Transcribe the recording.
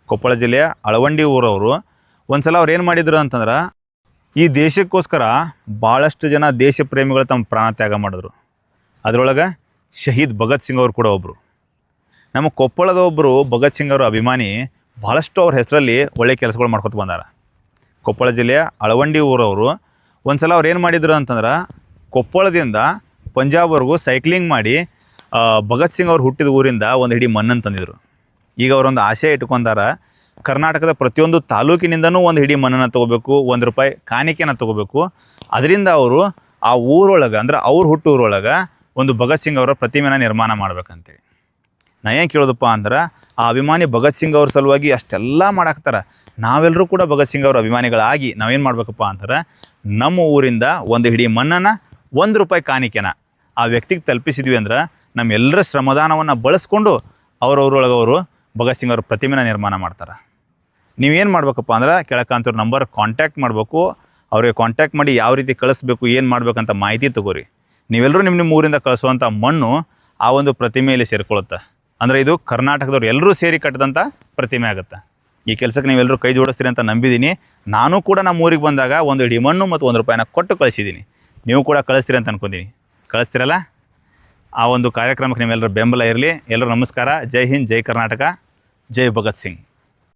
ಕೊಪ್ಪಳ ಜಿಲ್ಲೆಯ ಅಳವಂಡಿ ಊರವರು. ಒಂದು ಸಲ ಅವ್ರು ಏನು ಮಾಡಿದ್ರು ಅಂತಂದ್ರೆ, ಈ ದೇಶಕ್ಕೋಸ್ಕರ ಭಾಳಷ್ಟು ಜನ ದೇಶ ಪ್ರೇಮಿಗಳು ತಮ್ಮ ಪ್ರಾಣ ತ್ಯಾಗ ಮಾಡಿದ್ರು. ಅದರೊಳಗೆ ಶಹೀದ್ ಭಗತ್ ಸಿಂಗ್ ಅವರು ಕೂಡ ಒಬ್ಬರು. ನಮ್ಮ ಕೊಪ್ಪಳದ ಒಬ್ಬರು ಭಗತ್ ಸಿಂಗ್ ಅವರ ಅಭಿಮಾನಿ ಭಾಳಷ್ಟು ಅವ್ರ ಹೆಸರಲ್ಲಿ ಒಳ್ಳೆ ಕೆಲಸಗಳು ಮಾಡ್ಕೊತ ಬಂದಾರ. ಕೊಪ್ಪಳ ಜಿಲ್ಲೆಯ ಅಳವಂಡಿ ಊರವರು. ಒಂದು ಸಲ ಅವ್ರು ಏನು ಮಾಡಿದ್ರು ಅಂತಂದ್ರೆ, ಕೊಪ್ಪಳದಿಂದ ಪಂಜಾಬ್ವರೆಗೂ ಸೈಕ್ಲಿಂಗ್ ಮಾಡಿ ಭಗತ್ ಸಿಂಗ್ ಅವ್ರು ಹುಟ್ಟಿದ ಊರಿಂದ ಒಂದು ಹಿಡಿ ಮಣ್ಣನ್ನು ತಂದಿದ್ರು. ಈಗ ಅವರೊಂದು ಆಶೆ ಇಟ್ಕೊಂಡಾರ, ಕರ್ನಾಟಕದ ಪ್ರತಿಯೊಂದು ತಾಲೂಕಿನಿಂದನೂ ಒಂದು ಹಿಡಿ ಮಣ್ಣನ್ನು ತೊಗೋಬೇಕು, ₹1 ಕಾಣಿಕೆಯನ್ನು ತೊಗೋಬೇಕು. ಅದರಿಂದ ಅವರು ಆ ಊರೊಳಗೆ ಅಂದ್ರೆ ಅವ್ರ ಹುಟ್ಟೂರೊಳಗೆ ಒಂದು ಭಗತ್ ಸಿಂಗ್ ಅವರ ಪ್ರತಿಮೆನ ನಿರ್ಮಾಣ ಮಾಡ್ಬೇಕಂತೇಳಿ. ನಾ ಏನು ಕೇಳೋದಪ್ಪ ಅಂದ್ರೆ, ಆ ಅಭಿಮಾನಿ ಭಗತ್ ಸಿಂಗ್ ಅವ್ರ ಸಲುವಾಗಿ ಅಷ್ಟೆಲ್ಲ ಮಾಡಾಕ್ತಾರೆ. ನಾವೆಲ್ಲರೂ ಕೂಡ ಭಗತ್ ಸಿಂಗ್ ಅವರ ಅಭಿಮಾನಿಗಳಾಗಿ ನಾವೇನು ಮಾಡ್ಬೇಕಪ್ಪ ಅಂದ್ರೆ, ನಮ್ಮ ಊರಿಂದ ಒಂದು ಹಿಡಿ ಮಣ್ಣನ್ನು ₹1 ಕಾಣಿಕೆನ ಆ ವ್ಯಕ್ತಿಗೆ ತಲುಪಿಸಿದ್ವಿ ಅಂದ್ರೆ, ನಮ್ಮೆಲ್ಲರ ಶ್ರಮದಾನವನ್ನು ಬಳಸ್ಕೊಂಡು ಅವ್ರವ್ರೊಳಗೆ ಅವರು ಭಗತ್ ಸಿಂಗ್ ಅವ್ರ ಪ್ರತಿಮೆನ ನಿರ್ಮಾಣ ಮಾಡ್ತಾರೆ. ನೀವೇನು ಮಾಡ್ಬೇಕಪ್ಪ ಅಂದ್ರೆ, ಕೆಳಕಂತವ್ರ ನಂಬರ್ ಕಾಂಟ್ಯಾಕ್ಟ್ ಮಾಡಬೇಕು. ಅವ್ರಿಗೆ ಕಾಂಟ್ಯಾಕ್ಟ್ ಮಾಡಿ ಯಾವ ರೀತಿ ಕಳಿಸ್ಬೇಕು, ಏನು ಮಾಡ್ಬೇಕಂತ ಮಾಹಿತಿ ತೊಗೋರಿ. ನೀವೆಲ್ಲರೂ ನಿಮ್ಮ ಊರಿಂದ ಕಳಿಸುವಂಥ ಮಣ್ಣು ಆ ಒಂದು ಪ್ರತಿಮೆಯಲ್ಲಿ ಸೇರಿಕೊಳ್ಳುತ್ತೆ. ಅಂದರೆ ಇದು ಕರ್ನಾಟಕದವ್ರು ಎಲ್ಲರೂ ಸೇರಿ ಕಟ್ಟಿದಂಥ ಪ್ರತಿಮೆ ಆಗುತ್ತೆ. ಈ ಕೆಲಸಕ್ಕೆ ನೀವೆಲ್ಲರೂ ಕೈ ಜೋಡಿಸ್ತೀರಿ ಅಂತ ನಂಬಿದ್ದೀನಿ. ನಾನು ಕೂಡ ನಮ್ಮ ಊರಿಗೆ ಬಂದಾಗ ಒಂದು ಹಿಡಿ ಮಣ್ಣು ಮತ್ತು ₹1 ಕೊಟ್ಟು ಕಳಿಸಿದ್ದೀನಿ. ನೀವು ಕೂಡ ಕಳಿಸ್ತೀರಿ ಅಂತ ಅನ್ಕೊಂತೀನಿ. ಕಳಿಸ್ತೀರಲ್ಲ? ಆ ಒಂದು ಕಾರ್ಯಕ್ರಮಕ್ಕೆ ನಿಮ್ಮೆಲ್ಲರ ಬೆಂಬಲ ಇರಲಿ. ಎಲ್ಲರೂ ನಮಸ್ಕಾರ. ಜೈ ಹಿಂದ್, ಜೈ ಕರ್ನಾಟಕ, ಜೈ ಭಗತ್ ಸಿಂಗ್.